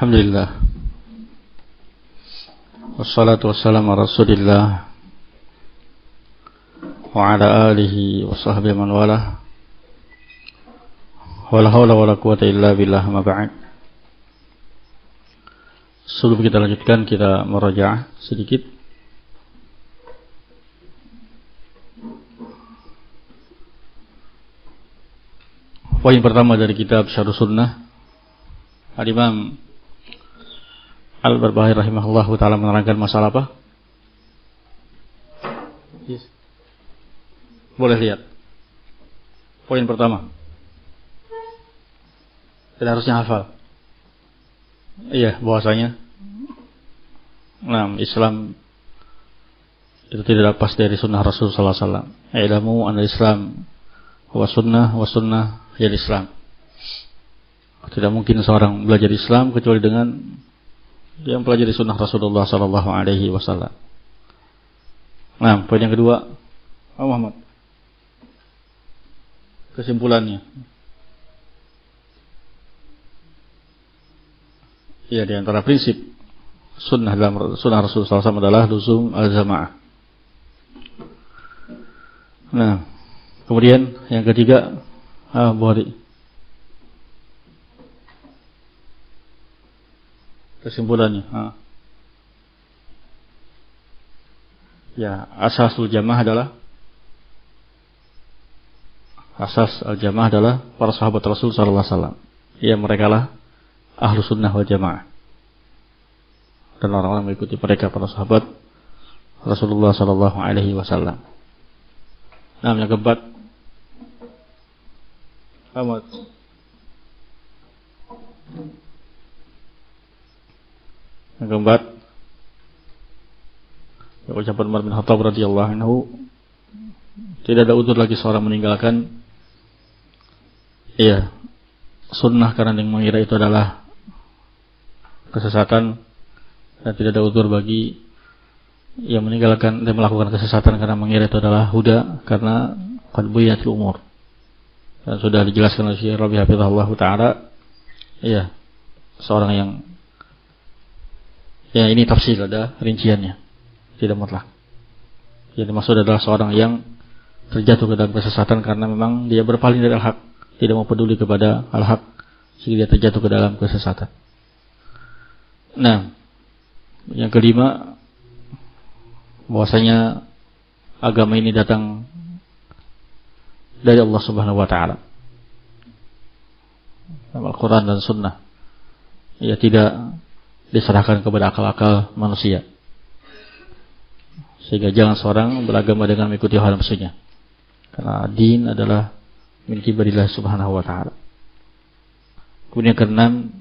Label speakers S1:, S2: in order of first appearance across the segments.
S1: Alhamdulillah. Wassalatu wassalamu ala Rasulillah wa ala alihi wa sahbihi man wala. Wala haula wala quwata illa billah, ma ba'd. Sebelum kita lanjutkan, kita merajaah sedikit. Poin pertama dari kitab Syarh Sunnah, Al-Imam Al-Barbahari rahimahullah ta'ala menerangkan masalah apa? Yes. Boleh lihat. Poin pertama. Tidak harusnya hafal. Iya, bahwasanya Islam itu tidak lepas dari sunnah Rasul sallallahu alaihi wasallam. Ilmu an-Islam wa sunnah ya Islam. Tidak mungkin seorang belajar Islam kecuali dengan yang pelajari sunnah Rasulullah sallallahu alaihi wasallam. Nah, poin yang kedua, Muhammad. Kesimpulannya. Ya, di antara prinsip sunnah dalam sunnah Rasulullah SAW adalah luzum al-jamaah. Nah, kemudian yang ketiga, Bukhari. Kesimpulannya, ya, asasul jamaah adalah para sahabat Rasul sallallahu alaihi wasallam. Ya, mereka lah ahlu sunnah wal jamaah. Dan orang-orang mengikuti mereka, para sahabat Rasulullah sallallahu alaihi wasallam. Nah, yang keempat, Ahmad. Yang keempat, ucapan Umar bin Khattab radhiyallahu anhu, tidak ada udzur lagi seorang meninggalkan sunnah karena yang mengira itu adalah kesesatan, dan tidak ada udzur bagi yang meninggalkan dan melakukan kesesatan karena mengira itu adalah huda, karena qad buyatil umur. Dan sudah dijelaskan oleh Syekh Rabi hafizahullah taala, seorang yang ini tafsir, ada rinciannya, tidak mutlak. Yang dimaksud adalah seorang yang terjatuh ke dalam kesesatan karena memang dia berpaling dari al-haq, tidak mau peduli kepada al-haq, sehingga dia terjatuh ke dalam kesesatan. Nah, yang kelima, bahwasanya agama ini datang dari Allah Subhanahu wa taala. Al-Quran dan Sunnah. Ya, tidak diserahkan kepada akal-akal manusia. Sehingga jangan seorang beragama dengan mengikuti hawa nafsunya. Karena din adalah min kibarillah Subhanahu wa taala. Kemudian keenam,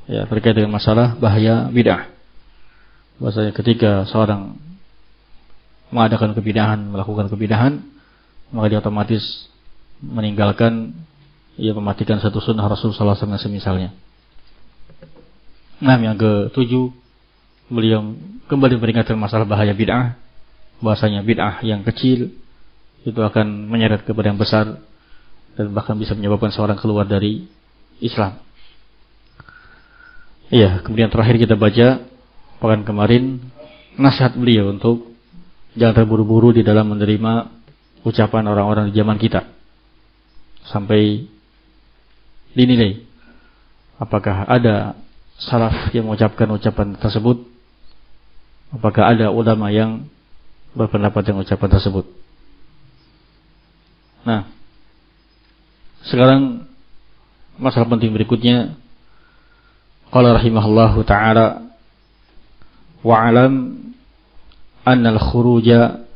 S1: terkait dengan masalah bahaya bid'ah. Bahwasanya ketika seorang mengadakan kebid'ahan, melakukan kebid'ahan, maka dia otomatis meninggalkan, mematikan satu sunnah Rasul sallallahu alaihi wasallam semisalnya. Nah, yang ketujuh, beliau kembali memperingatkan masalah bahaya bid'ah. Bahwasanya bid'ah yang kecil itu akan menyeret kepada yang besar dan bahkan bisa menyebabkan seorang keluar dari Islam. Kemudian terakhir kita baca pekan kemarin nasihat beliau untuk jangan terburu-buru di dalam menerima ucapan orang-orang di zaman kita, sampai dinilai apakah ada salaf yang mengucapkan ucapan tersebut, apakah ada ulama yang berpendapat dengan ucapan tersebut. Nah, sekarang masalah penting berikutnya, qala rahimahullahu ta'ala, wa'alam anna al-khuruja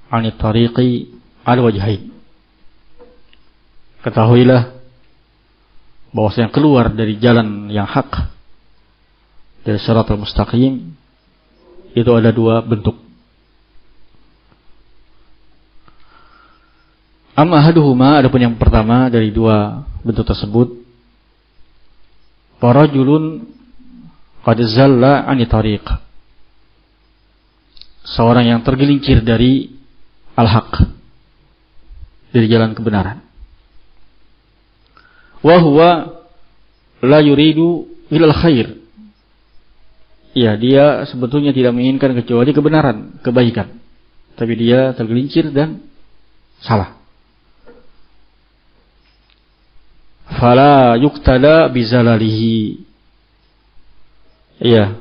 S1: 'ani tariqi al-wajhain. Ketahuilah bahwasanya keluar dari jalan yang hak, dari shiratal mustaqim, itu ada dua bentuk. Amma ahaduhuma, adapun yang pertama dari dua bentuk tersebut, farajulun qad zalla 'ani tariq, seorang yang tergelincir dari al-haq, dari jalan kebenaran. Wa huwa la yuridu ilal khair, ya dia sebetulnya tidak menginginkan kecuali kebenaran, kebaikan. Tapi dia tergelincir dan salah. Fala yuqtada bizalalihi. Iya,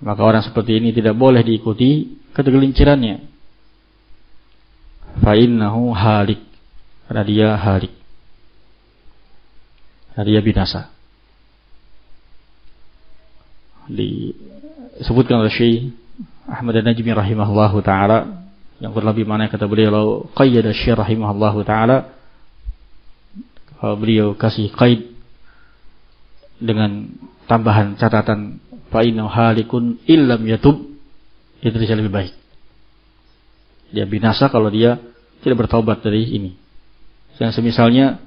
S1: maka orang seperti ini tidak boleh diikuti ketergelincirannya. Fa innahu halik, karena dia halik, karena dia binasa. Disebutkan oleh Syekh Ahmad An-Najmi rahimahullahu taala, yang berlebih mana kata beliau, qayyada Syekh rahimahullahu taala, beliau kasih qaid dengan tambahan catatan fa innahu halikun illam yatub, itu lebih baik. Dia binasa kalau dia tidak bertaubat dari ini. Yang semisalnya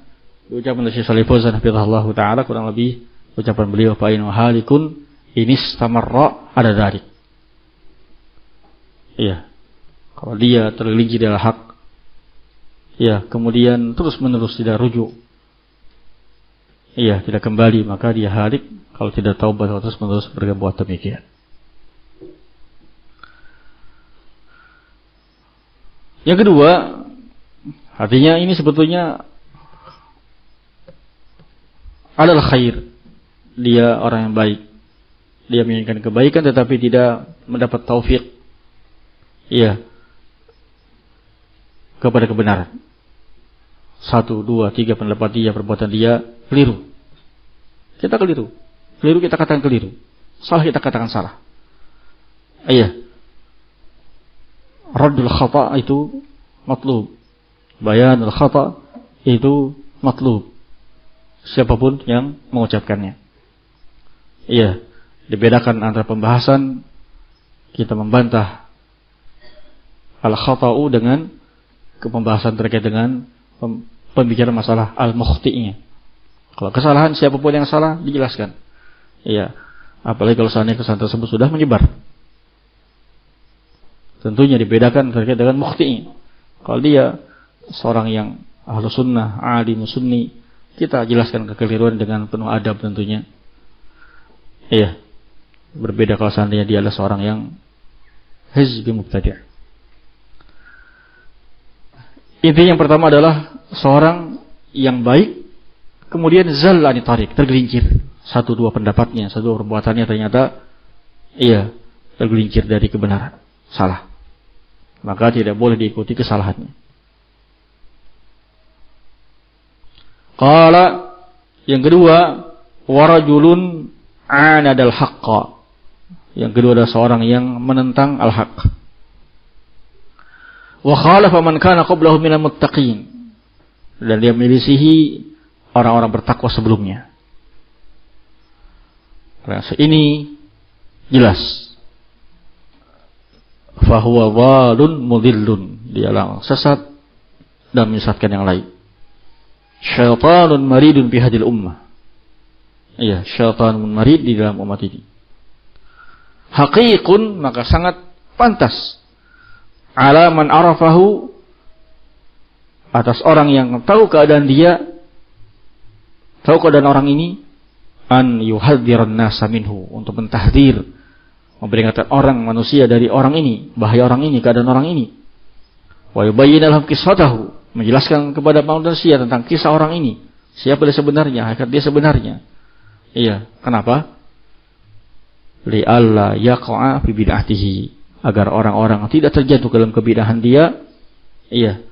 S1: ucapan dari Syekh Shalih Fauzan hafizahullahu taala, kurang lebih ucapan beliau fa innahu halikun inistamarra ada dzalik. Iya. Kalau dia tergelincir dalam hak, ya, kemudian terus-menerus tidak rujuk, iya, tidak kembali, maka dia halik. Kalau tidak taubat terus-menerus berbuat demikian. Yang kedua, artinya ini sebetulnya adalah khair. Dia orang yang baik. Dia menginginkan kebaikan tetapi tidak mendapat taufik, iya, kepada kebenaran. 1, 2, 3 pendapat dia, perbuatan dia keliru. Kita keliru. Keliru kita katakan keliru. Salah kita katakan salah. Iya. Raddul khata itu matlub. Bayanul khata itu matlub. Siapapun yang mengucapkannya. Iya. Dibedakan antara pembahasan kita membantah al-khata'u dengan pembahasan terkait dengan pembicaraan masalah al-mukhti'nya. Kalau kesalahan siapapun yang salah dijelaskan. Iya, apalagi kalau seandainya kesalahan tersebut sudah menyebar. Tentunya dibedakan terkait dengan mukhti'nya. Kalau dia seorang yang ahlu sunnah, alim sunni, kita jelaskan kekeliruan dengan penuh adab tentunya. Iya, berbeda kalau seandainya dia adalah seorang yang hizbi mubtadi'. Intinya yang pertama adalah seorang yang baik kemudian zallani tarik, tergelincir. 1, 2 pendapatnya, 1, 2 perbuatannya ternyata iya, tergelincir dari kebenaran, salah. Maka tidak boleh diikuti kesalahannya. Qala, yang kedua, warajulun anadal haqqa. Yang kedua adalah seorang yang menentang al-haq. Wa khalafa man kana qablahu minal muttaqin. Dan dia menyelisihi orang-orang bertakwa sebelumnya. Ini jelas. Fahuwa dhalun mudhillun. Dialah sesat dan menyesatkan yang lain. Syaitanun maridun fi hadil ummah. Iya, syaitanun marid di dalam umat ini. Haqiqun, maka sangat pantas. Ala man arafahu, atas orang yang tahu keadaan dia, tahu keadaan orang ini, an yuhadziran nasa minhu, untuk mentahdir, memperingatkan orang manusia dari orang ini, bahaya orang ini, keadaan orang ini. Wa yubayyin lahum qissatahu, menjelaskan kepada manusia tentang kisah orang ini, siapa dia sebenarnya, hakikat dia sebenarnya. Iya, kenapa? Li alla yaqa'a fi bid'atihi, agar orang-orang tidak terjatuh dalam kebidahan dia. Iya,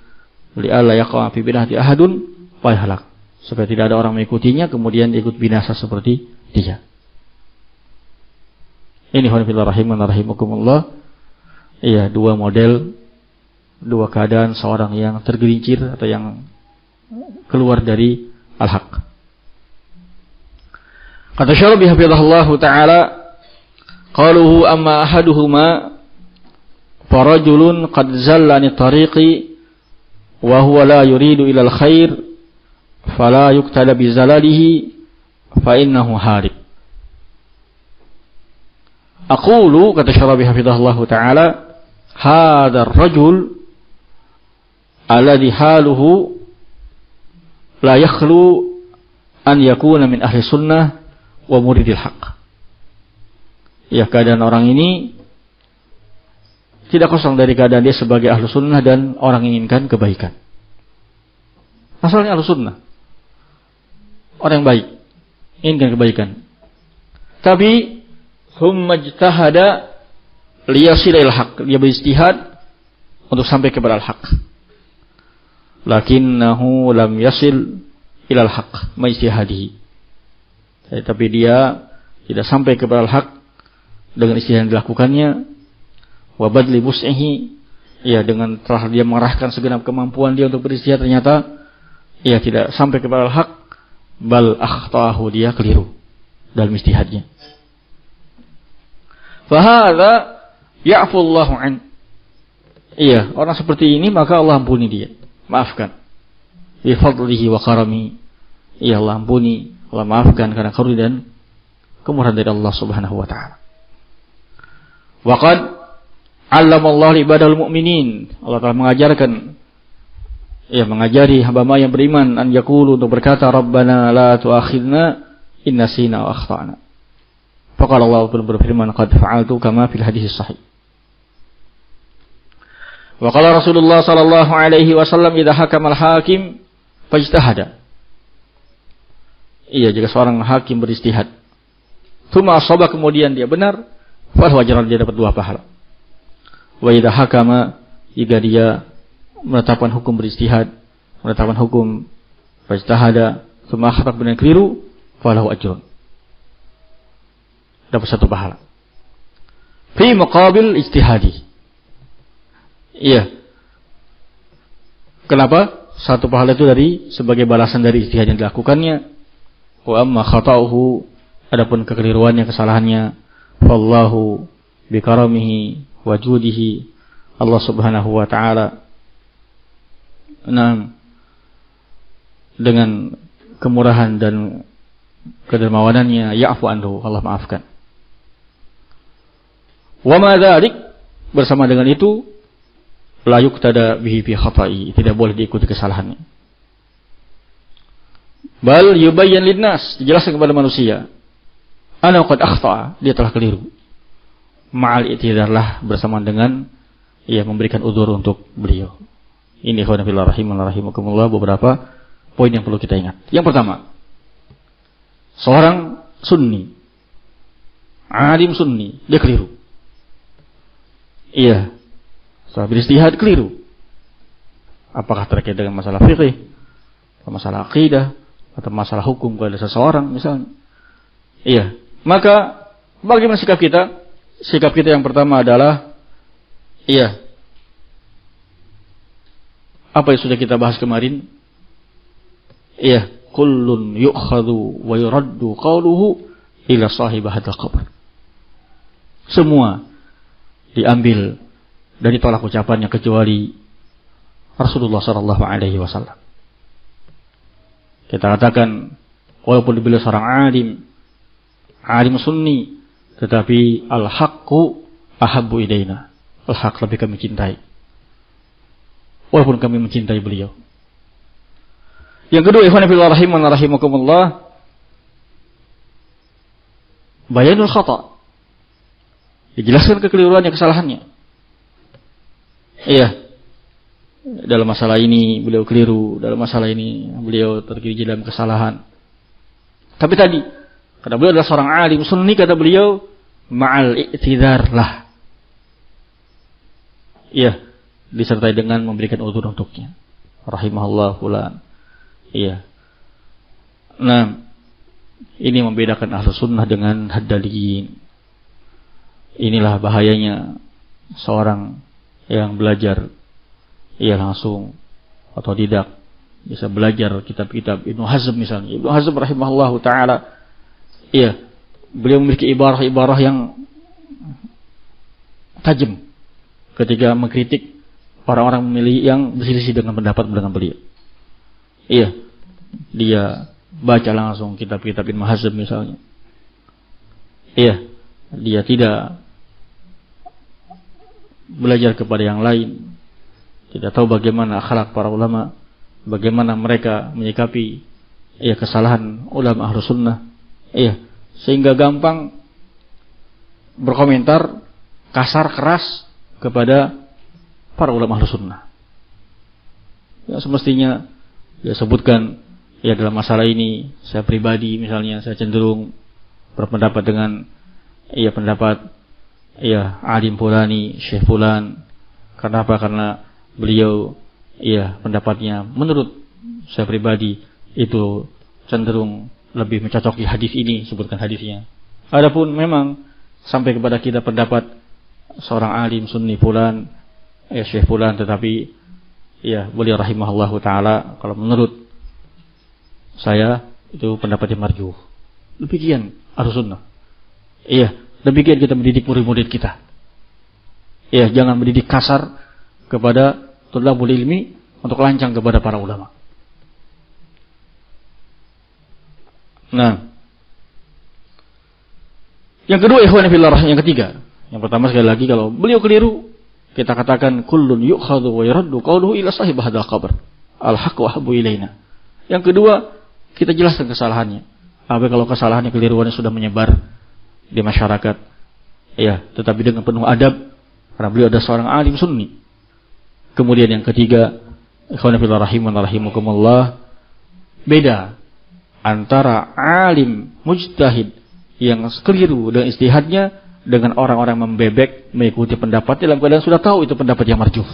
S1: li alla yaqa'a fi bid'ati ahadun fa yahlak, supaya tidak ada orang mengikutinya kemudian ikut binasa seperti dia. Ini khonifillah rahimakumullah. Iya, dua model, dua keadaan seorang yang tergelincir atau yang keluar dari al-haq. Kata Syarabi hafizahullah ta'ala, qaluhu amma ahaduhuma farajulun qad zallani tariqi wa huwa la yuridu ila al-khair fala yuqtada bi zalalihi fa innahu halik. Aqulu, kata Syarabi hafizahullah ta'ala, hadha ar-rajul alladhi haluhu la yakhlu an yakuna min ahli sunnah wa muridil haq. Ya, keadaan orang ini tidak kosong dari keadaan dia sebagai ahlu sunnah dan orang inginkan kebaikan. Asalnya ahlu sunnah, orang yang baik, inginkan kebaikan. Tapi thumma ijtahada liyasila ilal haq, dia beristihad untuk sampai kepada al-haq. Lakinnahu lam yasil ilal haq ma ijtihadihi. Tapi dia tidak sampai kepada al-haq dengan istihad yang dilakukannya. Wa badli wus'ihi, ya, dengan telah dia mengarahkan segenap kemampuan dia untuk beristihad, ternyata ia tidak sampai kepada al-haq, bal akhta'ahu, dia keliru dalam istihadnya. Fa hadza ya'fu Allahu an. Iya, orang seperti ini maka Allah ampuni dia, maafkan. Bi fadlihi wa karami. Iya, Allah ampuni, Allah maafkan karena karunia dan kemurahan dari Allah Subhanahu wa taala. Wa qad 'allamallahu ibadal mu'minin. Allah telah mengajarkan, ya, mengajari hamba-hamba yang beriman an yaqulu, untuk berkata, Rabbana la tu'akhidna in nasina wa akhtana. Faqala Allah berfirman, qad fa'altu kama fil hadis sahih. Wa qala Rasulullah sallallahu alaihi wasallam, idza hakama al-hakim fajtahada. Iya, jika seorang hakim beristihad, tsumma asaba, kemudian dia benar, falahu ajran, dia dapat 2 pahala. Wa idza hakama, jika dia menetapkan hukum beristihad, menetapkan hukum fajtahada, tsumma khata, benar keliru, falahu ajrun, dapat 1 pahala. Fi muqabil ijtihadi. Iya. Kenapa? 1 pahala itu dari sebagai balasan dari ijtihad yang dilakukannya. Wa amma khata'uhu, adapun kekeliruannya, kesalahannya, fallahu bi karamihi wa judihi, Allah Subhanahu wa taala dengan kemurahan dan kedermawanannya, ya'fu anhu, Allah maafkan. Wa ma dzalik, bersama dengan itu, la yuqtada bihi fi khata'i, tidak boleh diikuti kesalahannya. Bal yubayyan linnas, dijelaskan kepada manusia, ana qad akhta'a, dia telah keliru. Ma'al i'tidarlah, bersama dengan ia memberikan udzur untuk beliau. Ini ikhwan fillah rahimakumullah, beberapa poin yang perlu kita ingat. Yang pertama, seorang sunni, alim sunni, dia keliru. Iya, setelah beristihad keliru. Apakah terkait dengan masalah fikih, masalah akidah, atau masalah hukum kepada seseorang misalnya. Iya, maka bagaimana sikap kita? Sikap kita yang pertama adalah, iya, apa yang sudah kita bahas kemarin? Iya, kullun yu'khadhu wa yuraddu qawluhu ila sahib hadzal qabr. Semua diambil dan ditolak ucapannya kecuali Rasulullah sallallahu alaihi wasallam. Kita katakan, walaupun beliau seorang alim sunni, tetapi al-haqqu ahabbu ilaina. Al-haq lebih kami cintai, walaupun kami mencintai beliau. Yang kedua, ikhwan fillah rahimakumullah, bayanul khata', dijelaskan kekeliruannya, kesalahannya. Iya, dalam masalah ini beliau keliru, dalam masalah ini beliau tergelincir dalam kesalahan. Tapi tadi, karena beliau adalah seorang alim sunni, kata beliau, ma'al i'tidar lah. Iya, disertai dengan memberikan udzur untuknya. Rahimahullah fulan. Iya. Nah, ini membedakan ahlu sunnah dengan haddaliyin. Inilah bahayanya seorang yang belajar, ia langsung atau tidak bisa belajar kitab-kitab Ibnu Hazm misalnya. Ibnu Hazm rahimahullahu taala, iya, beliau memiliki ibarah-ibarah yang tajam ketika mengkritik orang-orang memilih yang berselisih dengan pendapat dengan beliau. Iya, dia baca langsung kitab-kitab Ibnu Hazm misalnya. Iya, dia tidak belajar kepada yang lain, tidak tahu bagaimana akhlak para ulama, bagaimana mereka menyikapi kesalahan ulama ahlu sunnah, sehingga gampang berkomentar kasar keras kepada para ulama Ahlus Sunnah. Ya semestinya dia sebutkan ya dalam masalah ini saya pribadi misalnya saya cenderung berpendapat dengan ya pendapat ya alim fulani, syekh fulan. Karena apa? Karena beliau ya pendapatnya menurut saya pribadi itu cenderung lebih mencocoki hadis ini, sebutkan hadisnya. Adapun memang sampai kepada kita pendapat seorang alim sunni fulan ya syekh fulan, tetapi ya beliau rahimahullahu taala kalau menurut saya itu pendapatnya marjuh. Demikian Ahlus Sunnah. Iya, demikian kita mendidik murid-murid kita. Iya, jangan mendidik kasar kepada thalabul ilmi untuk lancang kepada para ulama. Nah, yang kedua ikhwan fillah, yang ketiga. Yang pertama sekali lagi kalau beliau keliru, kita katakan kullun yu'khadhu wa yuraddu qawluhu ila sahib hadzal qabr. Al-haqq wa habbu ilaina. Yang kedua, kita jelaskan kesalahannya. Tapi kalau kesalahannya keliruannya sudah menyebar di masyarakat, ya, tetapi dengan penuh adab karena beliau ada seorang alim sunni. Kemudian yang ketiga, ikhwan fillah rahiman rahimakumullah, beda antara alim mujtahid yang keliru dengan ijtihadnya dengan orang-orang membebek mengikuti pendapat dalam keadaan sudah tahu itu pendapat yang marjuh.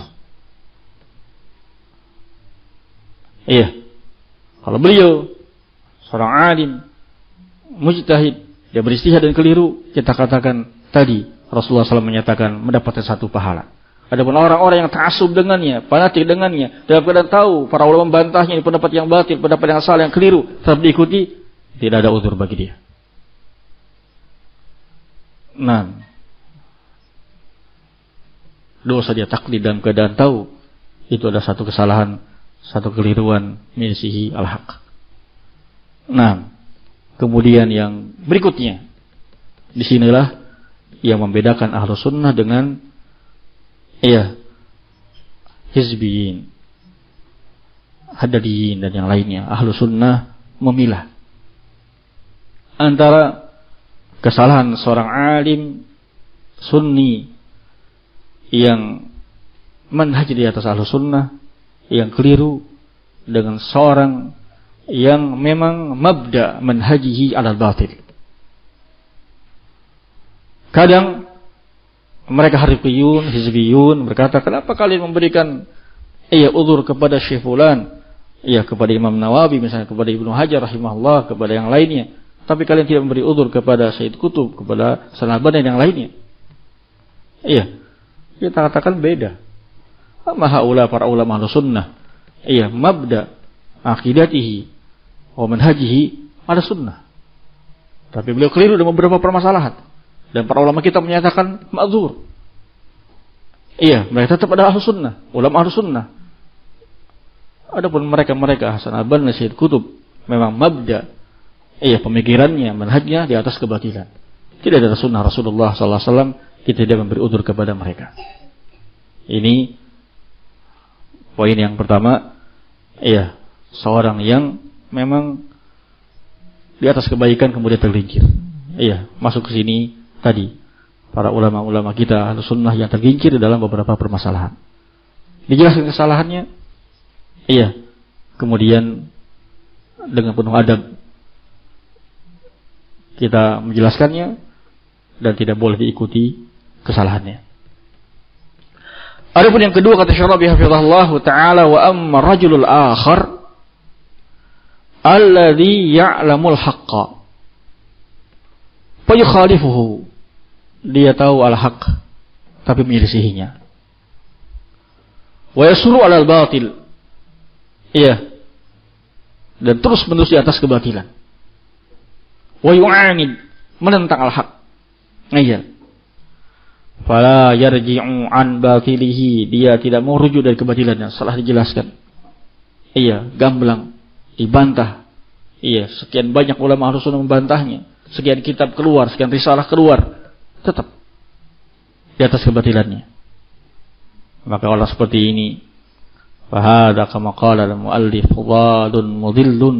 S1: Iya. Kalau beliau seorang alim mujtahid dia berijtihad dan keliru, kita katakan tadi Rasulullah SAW menyatakan mendapatkan satu pahala. Adapun orang-orang yang ta'assub dengannya, fanatik dengannya, dalam keadaan tahu para ulama membantahnya ini pendapat yang batil, pendapat yang salah, yang keliru, tetap diikuti, tidak ada uzur bagi dia. Nah, dosa dia taklid dalam keadaan tahu itu ada satu kesalahan, satu keliruan min sihi al-haq. Nah, kemudian yang berikutnya, disinilah yang membedakan Ahlus Sunnah dengan hizbiyin, haddadiyin dan yang lainnya. Ahlus Sunnah memilah antara kesalahan seorang alim sunni yang manhaj di atas Ahlus Sunnah yang keliru dengan seorang yang memang mabda manhajihi alal batil. Kadang mereka harifiyun, hizbiyun berkata, kenapa kalian memberikan uzur kepada Syekh Fulan, kepada Imam Nawawi misalnya, kepada Ibnu Hajar rahimahullah, kepada yang lainnya, tapi kalian tidak memberi uzur kepada Sayyid Qutb, kepada Al-Albani dan yang lainnya. Kita katakan beda. Mahaula para ulama Ahlus Sunnah, mabda aqidatihi wa manhajihi ala sunnah. Tapi beliau keliru dalam beberapa permasalahan. Dan para ulama kita menyatakan ma'dzur. Mereka tetap ada Ahlus Sunnah, ulama Ahlus Sunnah. Adapun mereka Hasan Al-Banna, Sayyid Qutb, memang mabda pemikirannya, manhajnya di atas kebatilan. Tidak ada sunnah Rasulullah sallallahu alaihi wasallam, kita tidak memberi udzur kepada mereka. Ini poin yang pertama, seorang yang memang di atas kebaikan kemudian tergelincir. Masuk ke sini tadi para ulama-ulama kita Ahlus Sunnah yang tergelincir dalam beberapa permasalahan. Dijelaskan kesalahannya, kemudian dengan penuh adab kita menjelaskannya dan tidak boleh diikuti kesalahannya. Adapun yang kedua kata Syarabi hafizahullah taala, wa amma rajulul akhar alladhi ya'lamul haqqa fa yukhalifuhu, dia tahu al-haq tapi menyelisihinya, wa yasru 'alal batil, dan terus menerus di atas kebatilan, wa yu'anid, menentang al-haq, fala yarji'u an batilihi, dia tidak mau rujuk dari kebatilannya setelah dijelaskan, gamblang, dibantah, sekian banyak ulama Ahlus Sunnah membantahnya, sekian kitab keluar, sekian risalah keluar, tetap di atas kebatilannya. Maka orang seperti ini, fahada kama qala al-muallif dhalun mudhillun,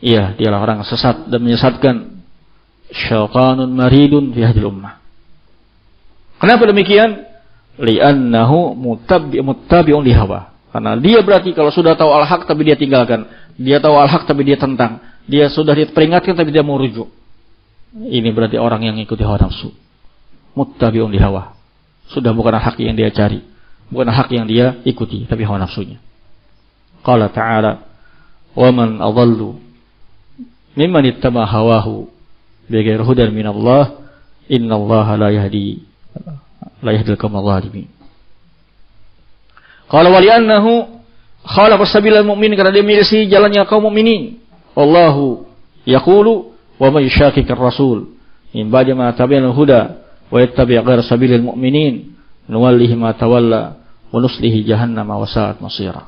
S1: dialah orang sesat dan menyesatkan, syaitanun maridun fi hadhihi ummah. Kenapa demikian? Li'annahu muttabi'un li hawa. Karena dia berarti kalau sudah tahu al-haq tapi dia tinggalkan, dia tahu al-haq tapi dia tentang, dia sudah diperingatkan tapi dia mau rujuk. Ini berarti orang yang ikuti hawa nafsu. Muttabi'un li hawa. Sudah bukan hak yang dia cari, bukan hak yang dia ikuti, tapi hawa nafsunya. Qala ta'ala, "Wa man adallu mimman ittaba hawahu bighairi hudan min Allah, innallaha la yahdil qaumal zalimin." Qala wa li'annahu khalaqa sabilal mu'min, karena dia milih jalannya kaum mukminin. Wallahu yaqulu wa may yushaqiqir rasul min ba'di ma tabayyana al-huda wa yattabi' ghayra sabilil mu'minin nuwallihi ma tawalla wa nuslihi jahannama wa sa'at masira.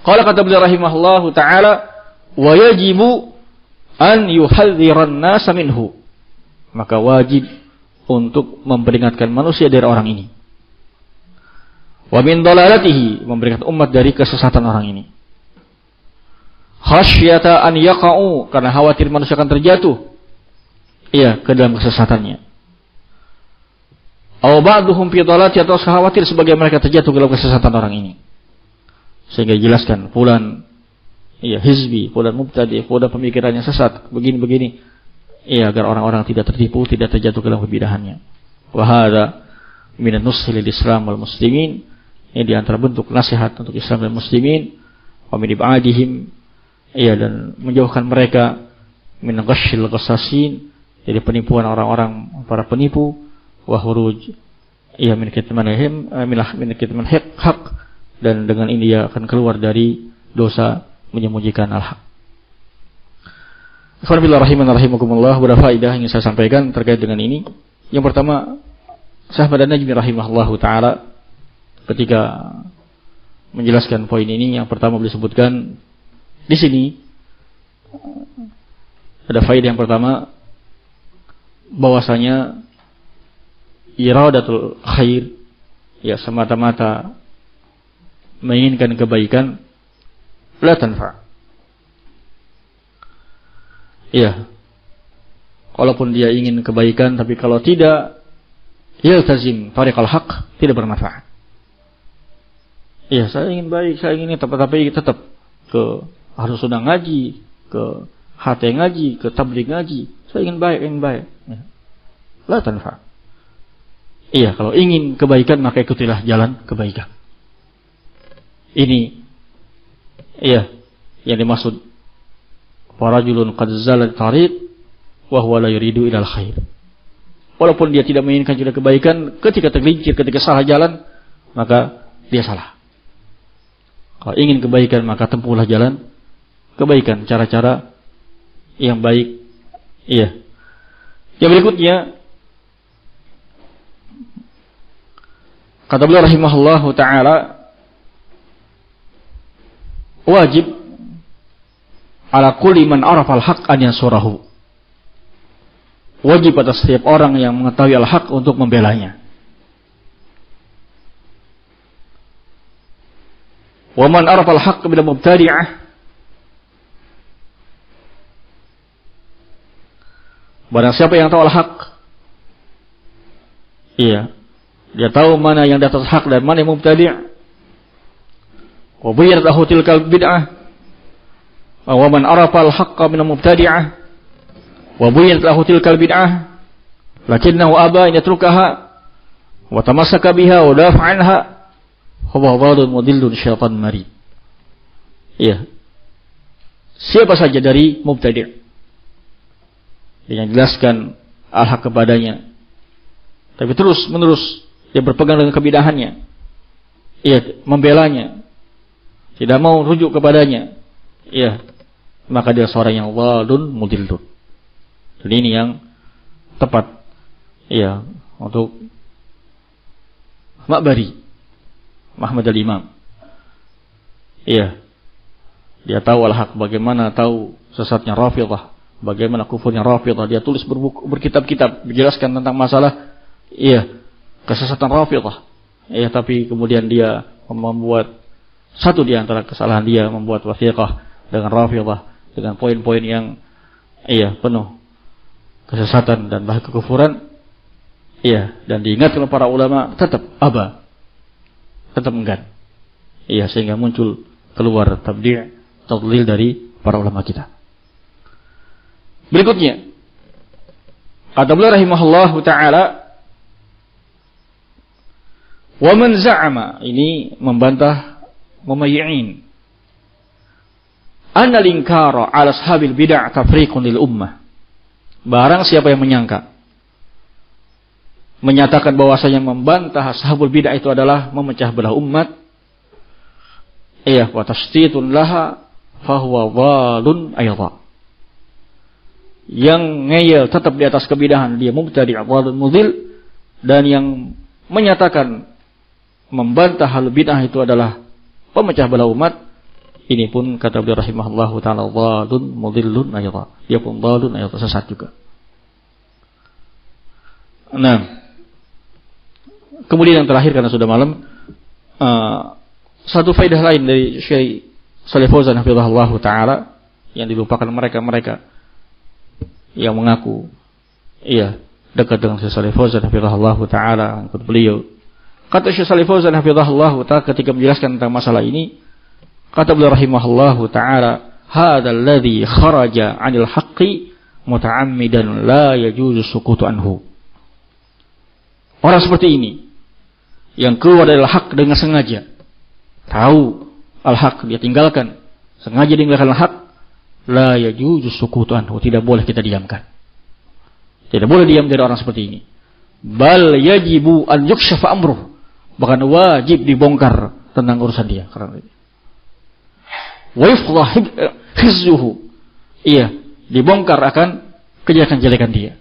S1: Qala kata beliau rahimahullahu taala, wa yajibu an yuhadziran nasa minhu, maka wajib untuk memperingatkan manusia dari orang ini. Wa min dalalatihi, memperingatkan umat dari kesesatan orang ini. Khasyata an yaqa'u, karena khawatir manusia akan terjatuh ke dalam kesesatannya. Aw ba'duhum fi dhalati, atau khawatir sebagai mereka terjatuh ke dalam kesesatan orang ini. Sehingga dijelaskan fulan hizbi, fulan mubtadi', fulan pemikirannya sesat, begini-begini. Agar orang-orang tidak tertipu, tidak terjatuh ke dalam kebidahannya. Wa hadza min an-nushi lil Islam wal muslimin. Ini di antara bentuk nasihat untuk Islam dan muslimin. Wa min ib'adihim, dan menjauhkan mereka min ghashil ghasasin, dari penipuan orang-orang para penipu, wa huruj min kitmanihim min kitman haq, dan dengan ini dia akan keluar dari dosa menyembunyikan al-haq. Ikhwan fillah rahiman rahimakumullah, beberapa faedah yang saya sampaikan terkait dengan ini. Yang pertama, Sahabat Najmi rahimahullahu taala ketika menjelaskan poin ini, yang pertama beliau sebutkan di sini ada faedah yang pertama, bahwasanya iradatul khair, semata-mata menginginkan kebaikan, la tanfa. Walaupun dia ingin kebaikan, tapi kalau tidak yaltazim tariqal haq, tidak bermanfaat. Saya ingin baik, saya ingin tapi tetap ke harus sudah ngaji, ke HT ngaji, ke tabligh ngaji. Saya ingin baik. La tanfa. Kalau ingin kebaikan maka ikutilah jalan kebaikan. Ini yang dimaksud warajulun qad zala tariq wa huwa la yuridu ilal khair. Walaupun dia tidak menginginkan juga kebaikan, ketika tergelincir, ketika salah jalan, maka dia salah. Kalau ingin kebaikan maka tempuhlah jalan kebaikan, cara-cara yang baik. Yang berikutnya, kata beliau rahimahullahu taala, wajib ala kulli man arafa al-haq an yansurahu. Wajib atas setiap orang yang mengetahui al-haq untuk membelanya. Wa man arafa al-haq bil mubtadi'ah, barang siapa yang tahu al-haq, dia tahu mana yang di atas hak dan mana yang mubtadi'. Wa bayyana lahu tilkal bid'ah. Wa man arafa al-haqqa min al-mubtadi'ah wa bayyana lahu tilkal bid'ah lakinnahu aba an yatrukaha wa tamassaka biha wa dafa 'anha huwa dhalun mudillun syaitan marid. Siapa saja dari mubtadi' yang jelaskan al-haq kepadanya, tapi terus menerus dia berpegang dengan kebidahannya, membelanya, tidak mau rujuk kepadanya, maka dia seorang yang dhalun mudillun. Dan ini yang tepat untuk Ma'bari Muhammad al-Imam. Dia tahu al-haq, bagaimana tahu sesatnya Rafidhah, bagaimana kufurnya Rafidhah. Dia tulis berkitab-kitab menjelaskan tentang masalah kesesatan Rafidhah. Tapi kemudian dia membuat satu di antara kesalahan dia, membuat wasiqah dengan Rafidhah dengan poin-poin yang penuh kesesatan dan bahkan kekufuran, iya, dan diingatkan para ulama, tetap aba, tetap enggan. Iya, sehingga muncul keluar tabdi', tadlil dari para ulama kita. Berikutnya, kata beliau rahimahullahu taala, wa man za'ama, ini membantah mumayyi'in, anna al-inkara 'ala ashabil bid'ah tafriqun lil ummah. Barang siapa yang menyatakan bahwasanya membantah ashabul bid'ah itu adalah memecah belah umat, iya, wa tashtitun laha fahuwa dhalun aydha. Yang ngeyel tetap di atas kebidahan, dia mubtadi' dhalun mudhil, dan yang menyatakan membantah hal bid'ah itu adalah pemecah belah umat, ini pun kata beliau rahimahullahu ta'ala dhalun mudhillun aydha, dia pun dhalun aydha, sesat juga. Nah, kemudian yang terakhir karena sudah malam, satu faedah lain dari Syekh Shalih Fauzan hafizahullahu taala yang dilupakan mereka-mereka yang mengaku iya dekat dengan Syekh Shalih Fauzan hafizahullahu taala, ikut beliau. Kata Syekh Shalih Fauzan hafizahullahu taala ketika menjelaskan tentang masalah ini, kata beliau rahimahullahu taala, hadzal ladzi kharaja 'anil haqqi muta'ammidan la yajuzu sukutu anhu. Orang seperti ini yang keluar dari al-haq dengan sengaja, tahu al-haq dia tinggalkan, sengaja tinggalkan al-haq, la yajuzu sukutu anhu, tidak boleh kita diamkan. Tidak boleh diam dari orang seperti ini. Bal yajibu an yukshafa amruh, bahkan wajib dibongkar tentang urusan dia. Karena wa yufdah hizzuhu, iya, dibongkar akan kejelekan-jelekan dia.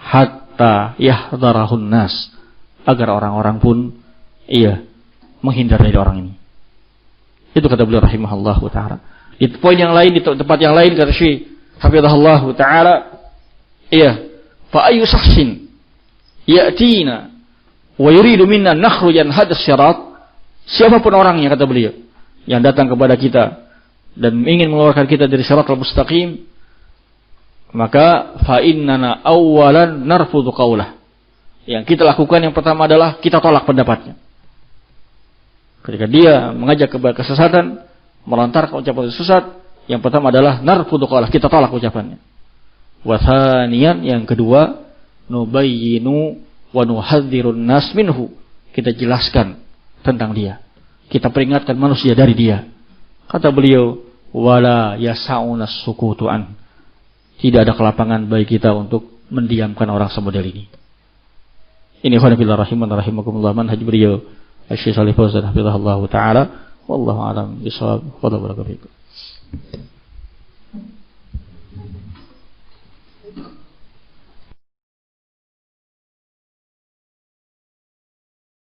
S1: Hatta yahdharahun nas, agar orang-orang pun iya menghindar dari orang ini. Itu kata beliau rahimahullahu taala. Di poin yang lain, di tempat yang lain kata Syekh hafizahullahu taala, iya, fa ayu shakhsin ya'tina wa yuridu minna nakhrujan hadas syarat, siapapun orangnya kata beliau yang datang kepada kita dan ingin mengeluarkan kita dari syaratul mustaqim, maka fa innana awwalan narfudhu qaulah. Yang kita lakukan yang pertama adalah kita tolak pendapatnya. Ketika dia mengajak kepada kesesatan, melontarkan ucapan sesat, yang pertama adalah narfudhu qaulah, kita tolak ucapannya. Wa thaniyan, yang kedua, nubayyinu wa nuhadzirun nas minhu, kita jelaskan tentang dia, kita peringatkan manusia dari dia. Kata beliau, wala yasa'una sukutu an, tidak ada kelapangan bagi kita untuk mendiamkan orang semodel ini. Ini khonafillah rahiman rahimakumullah, manhaj beliau Syekh Shalih Fauzan hafizahullahu taala, wallahu a'lam bishawab. Wa barakallahu fikum.